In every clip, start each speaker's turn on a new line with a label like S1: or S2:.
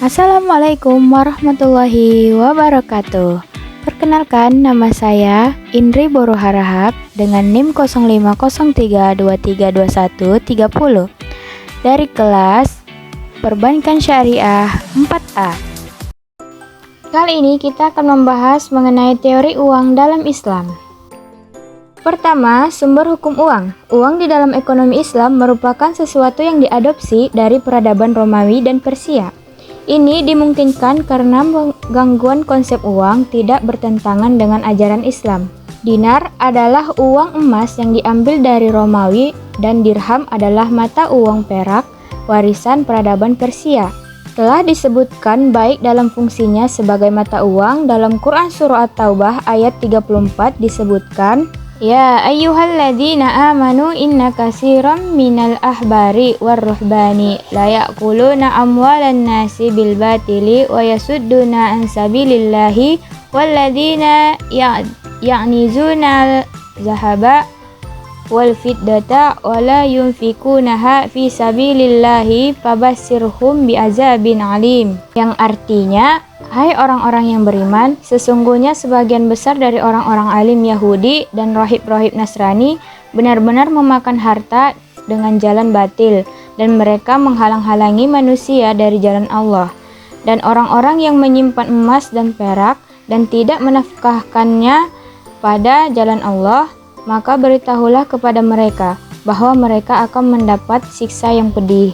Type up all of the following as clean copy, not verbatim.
S1: Assalamualaikum warahmatullahi wabarakatuh. Perkenalkan, nama saya Indri Boro Harahap dengan NIM 0503232130 dari kelas Perbankan Syariah 4A. Kali ini kita akan membahas mengenai teori uang dalam Islam. Pertama, sumber hukum uang. Uang di dalam ekonomi Islam merupakan sesuatu yang diadopsi dari peradaban Romawi dan Persia. Ini dimungkinkan karena gangguan konsep uang tidak bertentangan dengan ajaran Islam. Dinar adalah uang emas yang diambil dari Romawi dan dirham adalah mata uang perak warisan peradaban Persia. Telah disebutkan baik dalam fungsinya sebagai mata uang dalam Quran Surah At-Taubah ayat 34 disebutkan, Ya ayyuhalladzina amanu inna katsiran minal ahbari warruhbani la ya'kuluna amwalan nasi bil batili wa yasudduna an sabilillahi walladzina ya'nizuna zahaba wal fiddata wa la yunfikunaha fi sabilillahi fabassirhum bi'adzabin alim, yang artinya, hai orang-orang yang beriman, sesungguhnya sebagian besar dari orang-orang alim Yahudi dan rohib-rohib Nasrani benar-benar memakan harta dengan jalan batil dan mereka menghalang-halangi manusia dari jalan Allah. Dan orang-orang yang menyimpan emas dan perak dan tidak menafkahkannya pada jalan Allah, maka beritahulah kepada mereka bahwa mereka akan mendapat siksa yang pedih.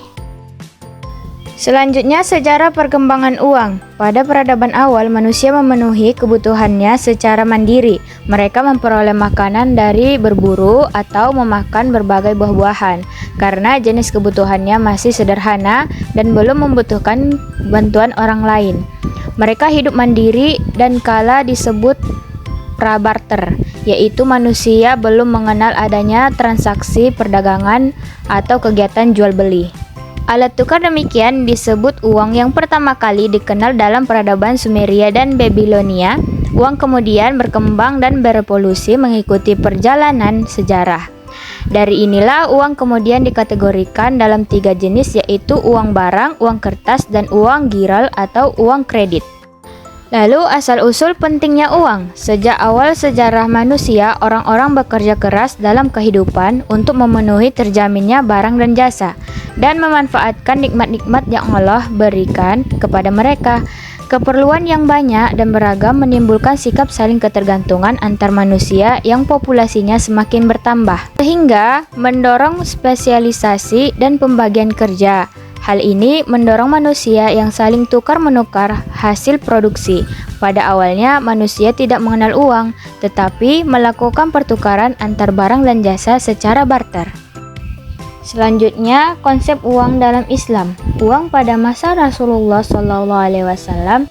S1: Selanjutnya, sejarah perkembangan uang. Pada peradaban awal, manusia memenuhi kebutuhannya secara mandiri. Mereka memperoleh makanan dari berburu atau memakan berbagai buah-buahan, karena jenis kebutuhannya masih sederhana dan belum membutuhkan bantuan orang lain. Mereka hidup mandiri dan kala disebut prabarter, yaitu manusia belum mengenal adanya transaksi perdagangan atau kegiatan jual beli. Alat tukar demikian disebut uang yang pertama kali dikenal dalam peradaban Sumeria dan Babilonia. Uang kemudian berkembang dan berevolusi mengikuti perjalanan sejarah. Dari inilah uang kemudian dikategorikan dalam 3 jenis, yaitu uang barang, uang kertas, dan uang giral atau uang kredit. Lalu asal-usul pentingnya uang. Sejak awal sejarah manusia, orang-orang bekerja keras dalam kehidupan untuk memenuhi terjaminnya barang dan jasa, dan memanfaatkan nikmat-nikmat yang Allah berikan kepada mereka. Keperluan yang banyak dan beragam menimbulkan sikap saling ketergantungan antar manusia yang populasinya semakin bertambah, sehingga mendorong spesialisasi dan pembagian kerja. Hal ini mendorong manusia yang saling tukar-menukar hasil produksi. Pada awalnya, manusia tidak mengenal uang, tetapi melakukan pertukaran antar barang dan jasa secara barter. Selanjutnya, konsep uang dalam Islam. Uang pada masa Rasulullah SAW.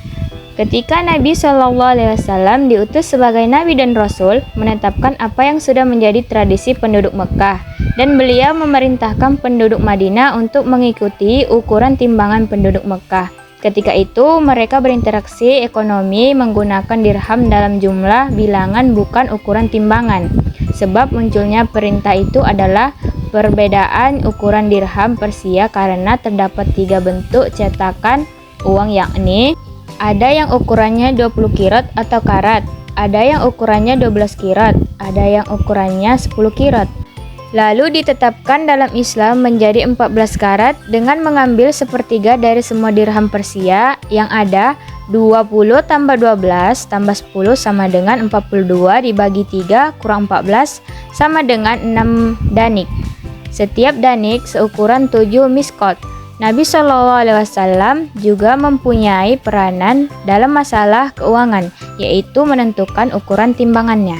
S1: Ketika Nabi SAW diutus sebagai Nabi dan Rasul, menetapkan apa yang sudah menjadi tradisi penduduk Mekah, dan beliau memerintahkan penduduk Madinah untuk mengikuti ukuran timbangan penduduk Mekah. Ketika itu, mereka berinteraksi ekonomi menggunakan dirham dalam jumlah bilangan bukan ukuran timbangan. Sebab munculnya perintah itu adalah perbedaan ukuran dirham Persia karena terdapat 3 bentuk cetakan uang, yakni ada yang ukurannya 20 kirat atau karat, ada yang ukurannya 12 kirat, ada yang ukurannya 10 kirat. Lalu ditetapkan dalam Islam menjadi 14 karat dengan mengambil sepertiga dari semua dirham Persia yang ada. 20 tambah 12 tambah 10 sama dengan 42 dibagi 3 kurang 14 sama dengan 6 danik. Setiap danik seukuran 7 miskot. Nabi SAW juga mempunyai peranan dalam masalah keuangan, yaitu menentukan ukuran timbangannya.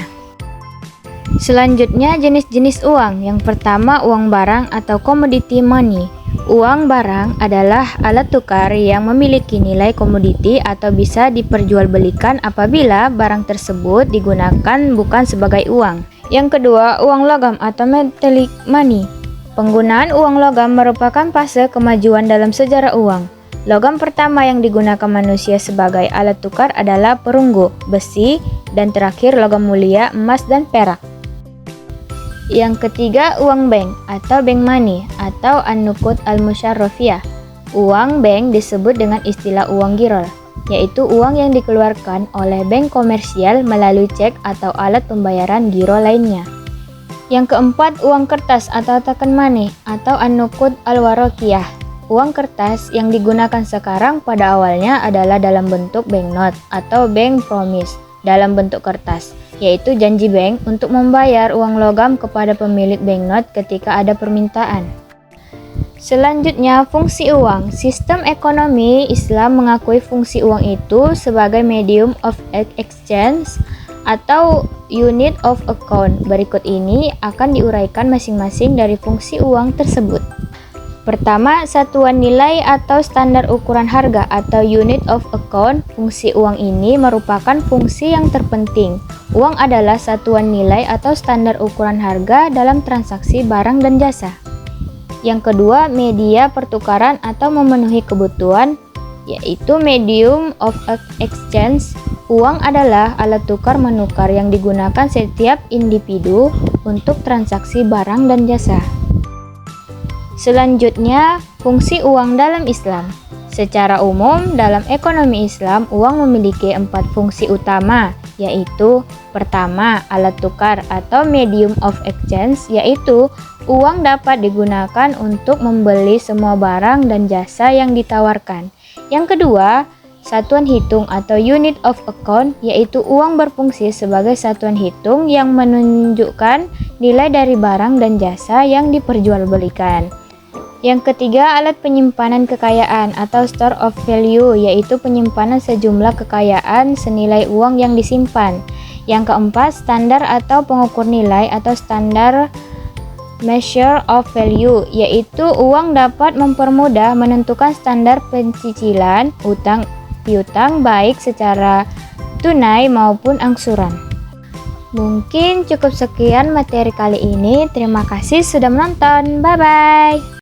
S1: Selanjutnya, jenis-jenis uang. Yang pertama, uang barang atau commodity money. Uang barang adalah alat tukar yang memiliki nilai komoditi atau bisa diperjualbelikan apabila barang tersebut digunakan bukan sebagai uang. Yang kedua, uang logam atau metallic money. Penggunaan uang logam merupakan fase kemajuan dalam sejarah uang. Logam pertama yang digunakan manusia sebagai alat tukar adalah perunggu, besi, dan terakhir logam mulia, emas dan perak. Yang ketiga, uang bank atau bank money atau an-nuqud al-musyarrafiyah. Uang bank disebut dengan istilah uang girol, yaitu uang yang dikeluarkan oleh bank komersial melalui cek atau alat pembayaran giro lainnya. Yang keempat, uang kertas atau token money atau an-nuqud al-waraqiyah. Uang kertas yang digunakan sekarang pada awalnya adalah dalam bentuk banknote atau bank promise dalam bentuk kertas, yaitu janji bank untuk membayar uang logam kepada pemilik banknote ketika ada permintaan. Selanjutnya, fungsi uang. Sistem ekonomi Islam mengakui fungsi uang itu sebagai medium of exchange atau unit of account. Berikut ini akan diuraikan masing-masing dari fungsi uang tersebut. Pertama, satuan nilai atau standar ukuran harga atau unit of account. Fungsi uang ini merupakan fungsi yang terpenting. Uang adalah satuan nilai atau standar ukuran harga dalam transaksi barang dan jasa. Yang kedua, media pertukaran atau memenuhi kebutuhan, yaitu medium of exchange. Uang adalah alat tukar menukar yang digunakan setiap individu untuk transaksi barang dan jasa. Selanjutnya, fungsi uang dalam Islam. Secara umum, dalam ekonomi Islam, uang memiliki 4 fungsi utama, yaitu pertama, alat tukar atau medium of exchange, yaitu uang dapat digunakan untuk membeli semua barang dan jasa yang ditawarkan. Yang kedua, satuan hitung atau unit of account, yaitu uang berfungsi sebagai satuan hitung yang menunjukkan nilai dari barang dan jasa yang diperjualbelikan. Yang ketiga, alat penyimpanan kekayaan atau store of value, yaitu penyimpanan sejumlah kekayaan senilai uang yang disimpan. Yang keempat, standar atau pengukur nilai atau standar measure of value, yaitu uang dapat mempermudah menentukan standar pencicilan utang piutang baik secara tunai maupun angsuran. Mungkin cukup sekian materi kali ini. Terima kasih sudah menonton. Bye bye.